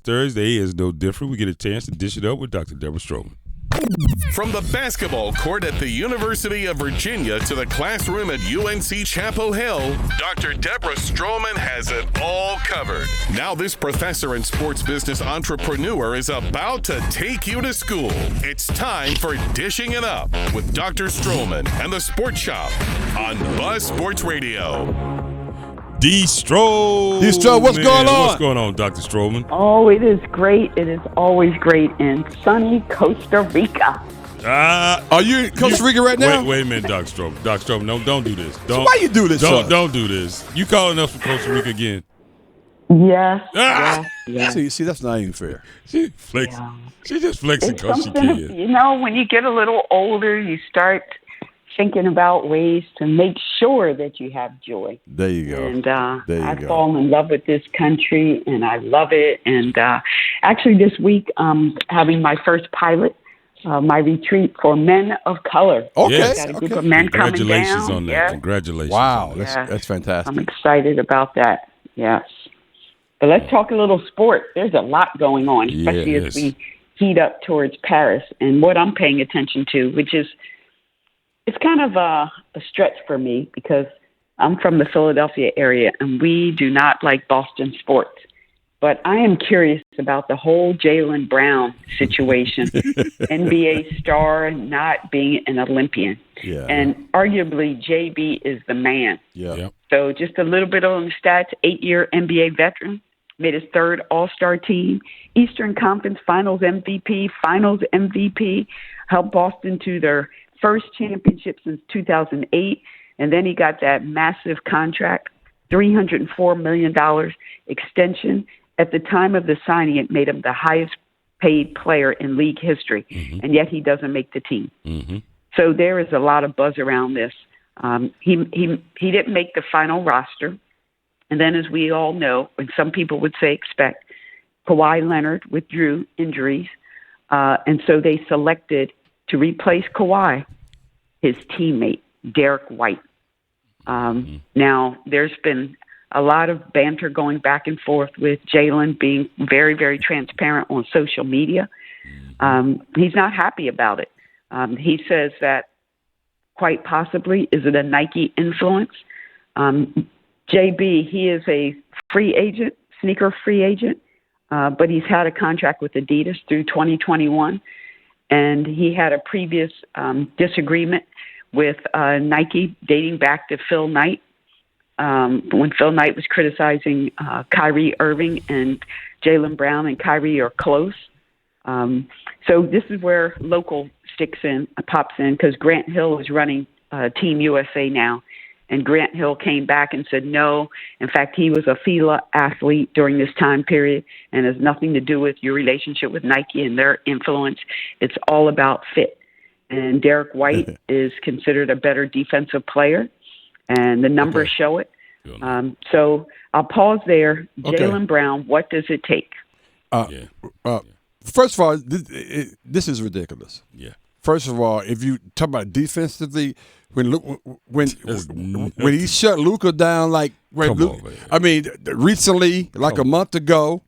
Thursday is no different. We get a chance to dish it up with Dr. Deborah Stroman. From the basketball court at the University of Virginia to the classroom at UNC Chapel Hill, Dr. Deborah Stroman has it all covered. Now this professor and sports business entrepreneur is about to take you to school. It's time for Dishing It Up with Dr. Stroman and the Sports Shop on Buzz Sports Radio. D-Stroman. D-Stroman, what's going on? What's going on, Dr. Stroman? Oh, it is great. It is always great in sunny Costa Rica. Are you in Costa Rica right now? Wait a minute, Dr. Stroman. Dr. Stroman, don't do this. So why you do this? Don't do this. You calling us from Costa Rica again? Yes. Yes. See, that's not even fair. She flexing. Yeah. She just flexing It's because she something, can. you know, when you get a little older, you start thinking about ways to make sure that you have joy. There you go. And I've fallen in love with this country, and I love it. And actually this week, having my first pilot, my retreat for men of color. Okay. Yes. Got a group of men coming down. Congratulations on that. Yes. Congratulations. Wow, on that. that's fantastic. I'm excited about that. Yes. But let's talk a little sport. There's a lot going on, especially Yes. as we heat up towards Paris. And what I'm paying attention to, which is, it's kind of a stretch for me because I'm from the Philadelphia area and we do not like Boston sports. But I am curious about the whole Jaylen Brown situation, NBA star not being an Olympian. Yeah. And arguably, JB is the man. Yeah. Yep. So just a little bit on the stats, 8-year NBA veteran, made his third All-Star team, Eastern Conference Finals MVP, helped Boston to their first championship since 2008. And then he got that massive contract, $304 million extension. At the time of the signing, it made him the highest paid player in league history. Mm-hmm. And yet he doesn't make the team. Mm-hmm. So there is a lot of buzz around this. He didn't make the final roster. And then, as we all know, and some people would say expect, Kawhi Leonard withdrew injuries. And so they selected to replace Kawhi, his teammate, Derek White. Now, there's been a lot of banter going back and forth with Jaylen being very, very transparent on social media. He's not happy about it. He says that quite possibly, is it a Nike influence? JB, he is a free agent, sneaker free agent, but he's had a contract with Adidas through 2021. And he had a previous disagreement with Nike dating back to Phil Knight, when Phil Knight was criticizing Kyrie Irving, and Jaylen Brown and Kyrie are close. So this is where local pops in, because Grant Hill is running Team USA now. And Grant Hill came back and said no. In fact, he was a FILA athlete during this time period and has nothing to do with your relationship with Nike and their influence. It's all about fit. And Derek White is considered a better defensive player, and the numbers show it. So I'll pause there. Okay. Jaylen Brown, what does it take? First of all, this is ridiculous. Yeah. First of all, if you talk about defensively, when he shut Luka down recently, a month ago,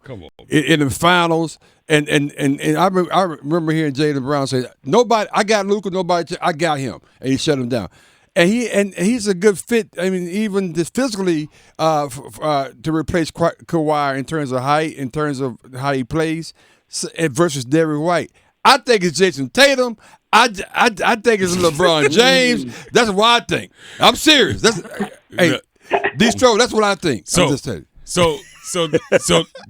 in the finals, and I remember hearing Jaylen Brown say, "Nobody, I got Luka, I got him," and he shut him down. And he's a good fit. I mean, even just physically, to replace Kawhi in terms of height, in terms of how he plays, versus Derrick White. I think it's Jason Tatum. I think it's LeBron James. That's what I think. I'm serious. Hey, D-Stroke, that's what I think. I'm just telling you. So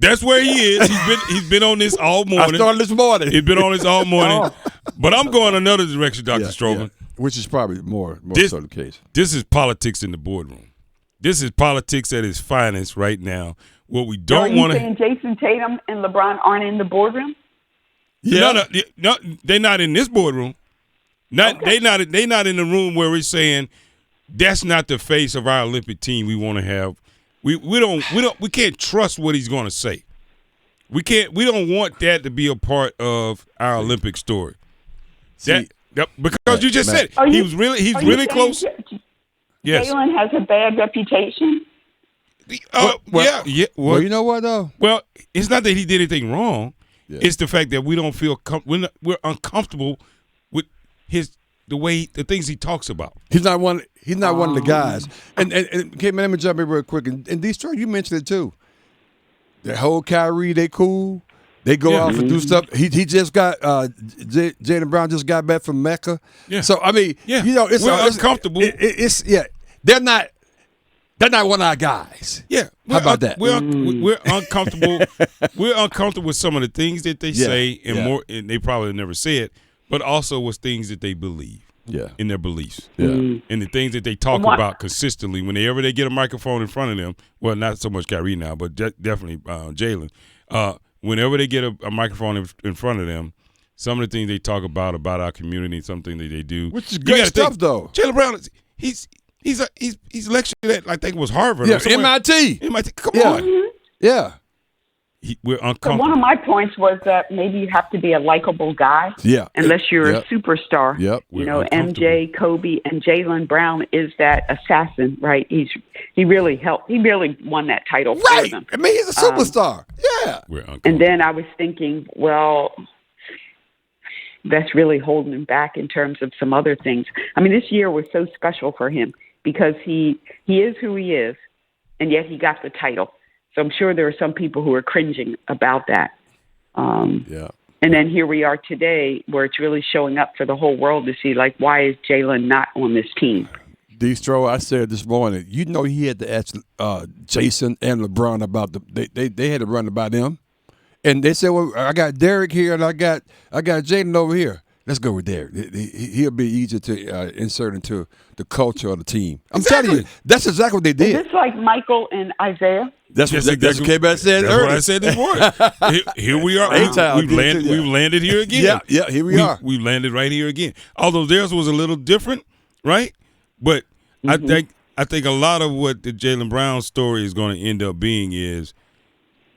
that's where he is. He's been on this all morning. I started this morning. He's been on this all morning. But I'm going another direction, Dr. Stroman. Yeah. Which is probably more so the case. This is politics in the boardroom. This is politics at its finest right now. What we don't want to. Are you saying Jason Tatum and LeBron aren't in the boardroom? Yeah. No, they're not in this boardroom. They not in the room where we're saying that's not the face of our Olympic team we want to have. We can't trust what he's going to say. We don't want that to be a part of our Olympic story. Because you just said it. He's really close. Yes. Jaylen has a bad reputation. Yeah. Well, you know what though? Well, it's not that he did anything wrong. Yeah. It's the fact that we don't feel we're uncomfortable with the things he talks about. He's not one of the guys. And okay, man, let me jump in real quick. And Detroit, you mentioned it too. The whole Kyrie, they cool. They go off and do stuff. He just got Jaylen Brown just got back from Mecca. Yeah. So I mean, it's uncomfortable. They're not one of our guys. Yeah. How about that? We're uncomfortable. We're uncomfortable with some of the things that they say and they probably never said, but also with things that they believe. Yeah. In their beliefs. Yeah. And the things that they talk about consistently whenever they get a microphone in front of them. Well, not so much Kyrie now, but definitely Jaylen. Whenever they get a microphone in front of them, some of the things they talk about our community, something that they do. Which is great stuff, though. Jaylen Brown, he's lectured at, I think it was Harvard. Yeah, MIT. Come on. Yeah. We're uncomfortable. So one of my points was that maybe you have to be a likable guy. Yeah. Unless you're a superstar. Yep. You know, MJ, Kobe, and Jaylen Brown is that assassin, right? He really helped. He really won that title for them. I mean, he's a superstar. Yeah. And then I was thinking, well, that's really holding him back in terms of some other things. I mean, this year was so special for him because he is who he is, and yet he got the title. So I'm sure there are some people who are cringing about that. And then here we are today where it's really showing up for the whole world to see, like, why is Jaylen not on this team? Distro, I said this morning, he had to ask Jason and LeBron about they had to run about them. And they said, well, I got Derek here and I got Jaylen over here. Let's go with Derek. He'll be easier to insert into the culture of the team. I'm telling you, that's exactly what they did. Is this like Michael and Isaiah? That's what Kmac said earlier. What I said this morning. Here we are. We've landed here again. Yeah, here we are. We've landed right here again. Although theirs was a little different, right? But I think a lot of what the Jaylen Brown story is going to end up being is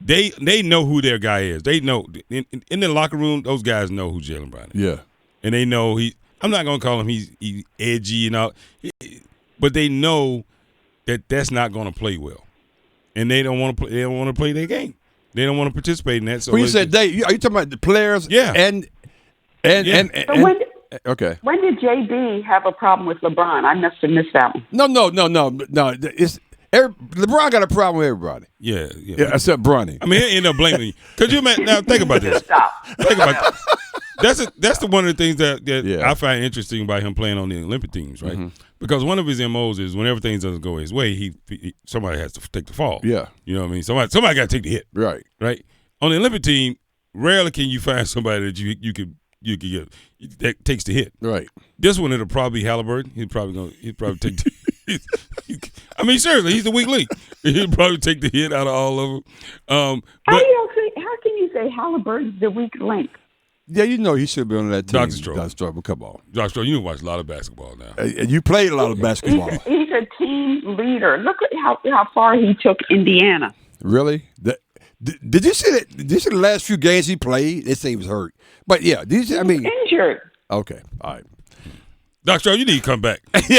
they know who their guy is. They know in the locker room, those guys know who Jaylen Brown is. Yeah. And they know I'm not going to call him he's edgy and all, but they know that that's not going to play well. And they don't want to play. They don't want to play their game. They don't want to participate in that. So when you said they, are you talking about the players? Yeah. And okay. When did JB have a problem with LeBron? I must have missed that one. No. LeBron got a problem with everybody. Yeah. Except Bronny. I mean, he ended up blaming you. Could you imagine? Now think about this. Stop. Think about that. That's one of the things that I find interesting about him playing on the Olympic teams, right? Mm-hmm. Because one of his MOs is whenever things doesn't go his way, somebody has to take the fall. Yeah. You know what I mean? Somebody got to take the hit. Right. Right. On the Olympic team, rarely can you find somebody that you could get that takes the hit. Right. This one it'll probably be Halliburton. He'd probably take I mean, seriously, he's the weak link. He'll probably take the hit out of all of them. How can you say Halliburton's the weak link? Yeah, he should be on that team. Dr. Stroman, come on. Dr. Stroman, you watch a lot of basketball now. And you played a lot of basketball. He's a team leader. Look at how far he took Indiana. Really? Did you see that? Did you see the last few games he played? They say he was hurt. But yeah, injured. Okay, all right. Dr. Stroman, you need to come back. Stop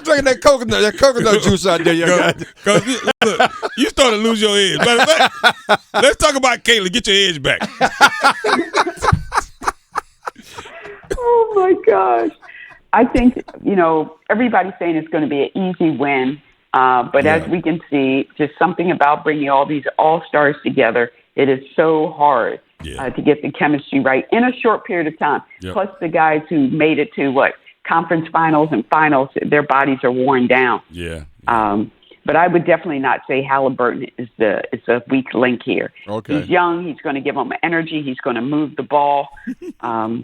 drinking that coconut juice out there. Because look, you started to lose your edge. Matter of fact, let's talk about Caitlin. Get your edge back. Oh, my gosh. I think, everybody's saying it's going to be an easy win. But as we can see, just something about bringing all these all-stars together, it is so hard to get the chemistry right in a short period of time. Yep. Plus the guys who made it to, conference finals and finals, their bodies are worn down. Yeah. But I would definitely not say Halliburton is a weak link here. Okay. He's young. He's going to give them energy. He's going to move the ball. I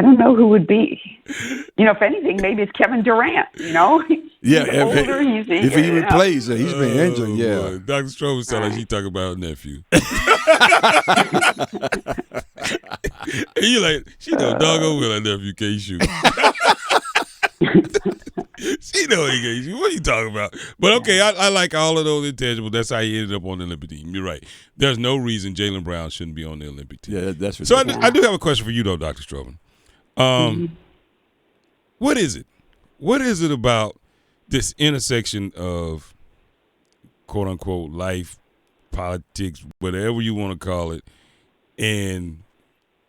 don't know who would be. If anything, maybe it's Kevin Durant. He's older. If he even plays, he's been injured. Yeah. Boy. Dr. Stroman sounds like she talking about her nephew. You like she know doggone well her nephew can't shoot. She know he can't shoot. What are you talking about? But okay, I like all of those intangibles. That's how he ended up on the Olympic team. You're right. There's no reason Jaylen Brown shouldn't be on the Olympic team. Yeah, that's so. I do have a question for you though, Dr. Stroman. What is it? What is it about this intersection of quote unquote life, politics, whatever you want to call it, and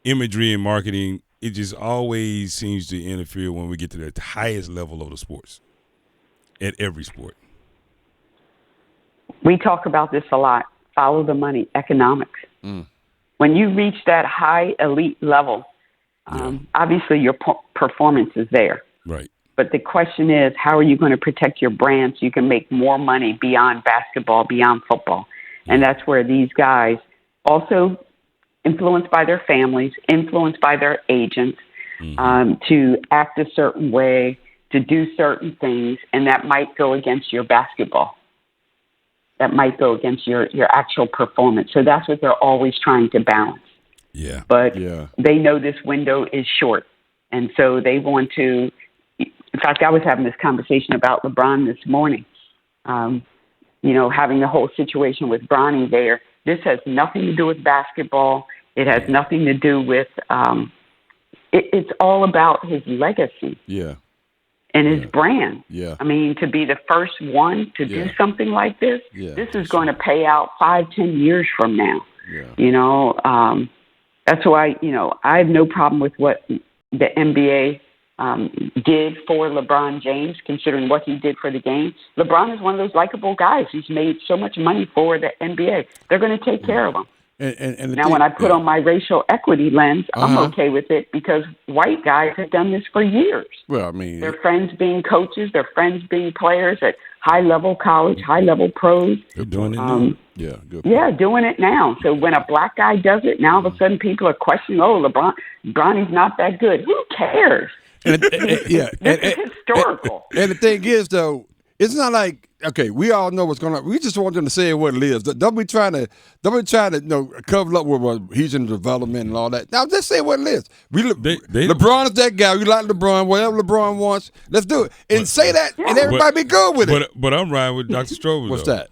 imagery and marketing, it just always seems to interfere when we get to the highest level of the sports, at every sport. We talk about this a lot. Follow the money, economics. When you reach that high elite level, obviously your performance is there. Right. But the question is, how are you going to protect your brand so you can make more money beyond basketball, beyond football? And that's where these guys, also influenced by their families, influenced by their agents, to act a certain way, to do certain things, and that might go against your basketball. That might go against your actual performance. So that's what they're always trying to balance. Yeah. But they know this window is short. And so they want to, in fact, I was having this conversation about LeBron this morning. Having the whole situation with Bronny there. This has nothing to do with basketball. It has nothing to do with, it's all about his legacy. Yeah. And his brand. Yeah. I mean, to be the first one to do something like this, this is going to pay out 5-10 years from now. Yeah. That's why, I have no problem with what the NBA did for LeBron James, considering what he did for the game. LeBron is one of those likable guys. He's made so much money for the NBA. They're going to take care of him. And now, when I put on my racial equity lens, I'm okay with it because white guys have done this for years. Well, I mean, their friends being coaches, their friends being players at high-level college, high-level pros. They're doing it now. Yeah, good. Yeah, doing it now. So when a black guy does it, now all of a sudden people are questioning, Bronny's not that good. Who cares? It's historical. And the thing is, though, it's not like, okay, we all know what's going on. We just want them to say what it is. Don't be trying to cover up with he's in development and all that. Now, just say what it is. LeBron is that guy. We like LeBron. Whatever LeBron wants, let's do it. And say that, and everybody be good with it. But I'm riding with Dr. Stroman. What's that?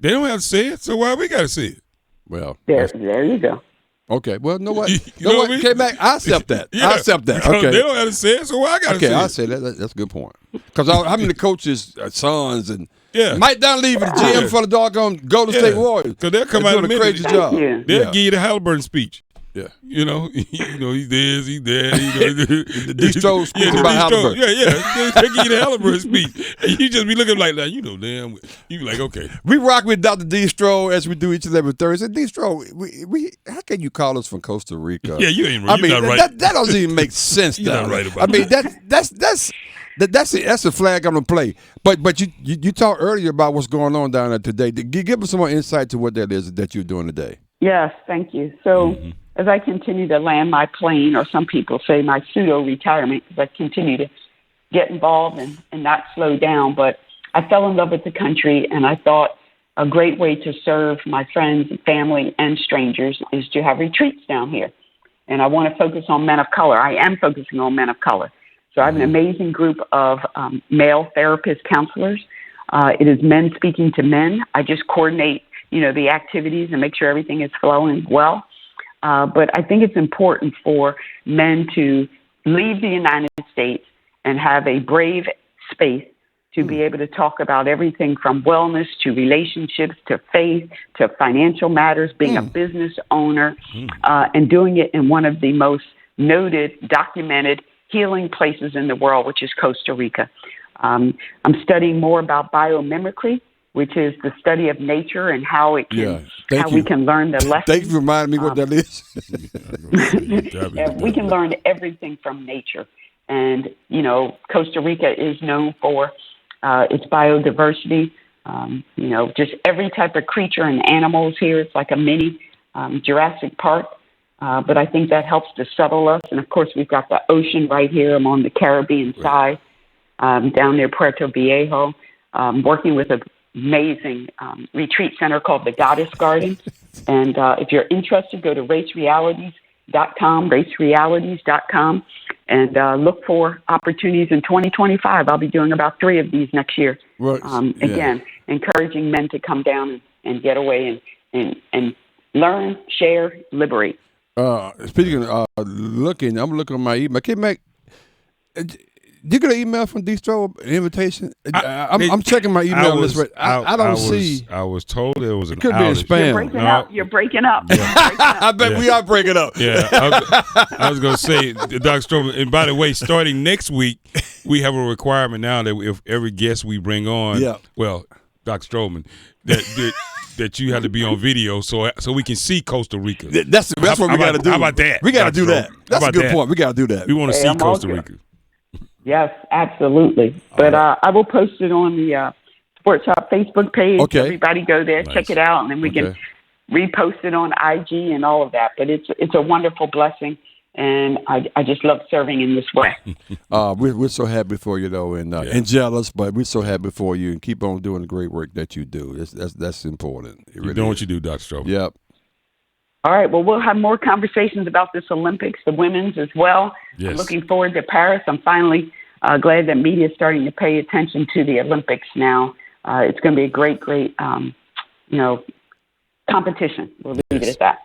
They don't have to say it, so why we got to say it? Well, there you go. Okay, well, know what? You know what I mean? Kmac, I accept that. I accept that. Okay. They don't have to say it, so why I got to say it? Okay, I say that. That's a good point. Because how many coaches, sons, and Yeah. Mike Dunleavy, the GM for the doggone Golden State Warriors. Because they'll come out doing in a a minute. crazy job. They'll give you the Halliburton speech. Yeah. You know, he's this, he's that. The D-Stroh speech about Halliburton. Yeah. They give you the Halliburton speech. And you just be looking like that, damn. You be like, okay. We rock with Dr. D-Stroh as we do each and every Thursday. D-Stroh, we how can you call us from Costa Rica? Yeah, you ain't right. You're not right. That doesn't even make sense. You're not right about That's a flag on the play. But you talked earlier about what's going on down there today. Give us some more insight to what that is that you're doing today. Yes, thank you. So as I continue to land my plane, or some people say my pseudo-retirement, because I continue to get involved and not slow down, but I fell in love with the country, and I thought a great way to serve my friends, family, and strangers is to have retreats down here. And I want to focus on men of color. I am focusing on men of color. So I have an amazing group of male therapist counselors. It is men speaking to men. I just coordinate, the activities and make sure everything is flowing well. But I think it's important for men to leave the United States and have a brave space to be able to talk about everything from wellness to relationships to faith to financial matters, being a business owner, and doing it in one of the most noted, documented healing places in the world, which is Costa Rica. I'm studying more about biomimicry, which is the study of nature and how it can, we can learn the lessons. Thank you for reminding me what that is. We can learn everything from nature. And, Costa Rica is known for its biodiversity, just every type of creature and animals here. It's like a mini Jurassic Park. But I think that helps to settle us. And, of course, we've got the ocean right here. I'm on the Caribbean side, down near Puerto Viejo, working with an amazing retreat center called the Goddess Garden. And if you're interested, go to racerealities.com, and look for opportunities in 2025. I'll be doing about 3 of these next year. Again, encouraging men to come down and get away and learn, share, liberate. Speaking of I'm looking on my email. Kmac, you get an email from Distro, an invitation? I'm checking my email list. I don't see. I was told there was an could outage. be a spam. You're breaking up. I bet we are breaking up. Yeah, I was going to say, Dr. Stroman, and by the way, starting next week, we have a requirement now that if every guest we bring on, well, Dr. Stroman, that you have to be on video so we can see Costa Rica. That's what we got to do. How about that? We got to do that. That's a good point. We got to do that. We want to see Costa Rica. Yes, absolutely. But I will post it on the Sports Shop Facebook page. Okay. Everybody go there, check it out, and then we can repost it on IG and all of that. But it's a wonderful blessing, and I just love serving in this way. We're so happy for you, though, and jealous, but we're so happy for you, and keep on doing the great work that you do. That's important. You're doing what you do, Dr. Stroman. Yep. All right. Well, we'll have more conversations about this Olympics, the women's as well. Yes. I'm looking forward to Paris. I'm finally glad that media is starting to pay attention to the Olympics now. It's going to be a great, competition. We'll leave it at that.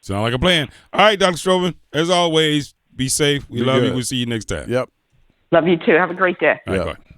Sound like a plan. All right, Dr. Stroman, as always, be safe. We love you. We'll see you next time. Yep. Love you too. Have a great day. All right, bye.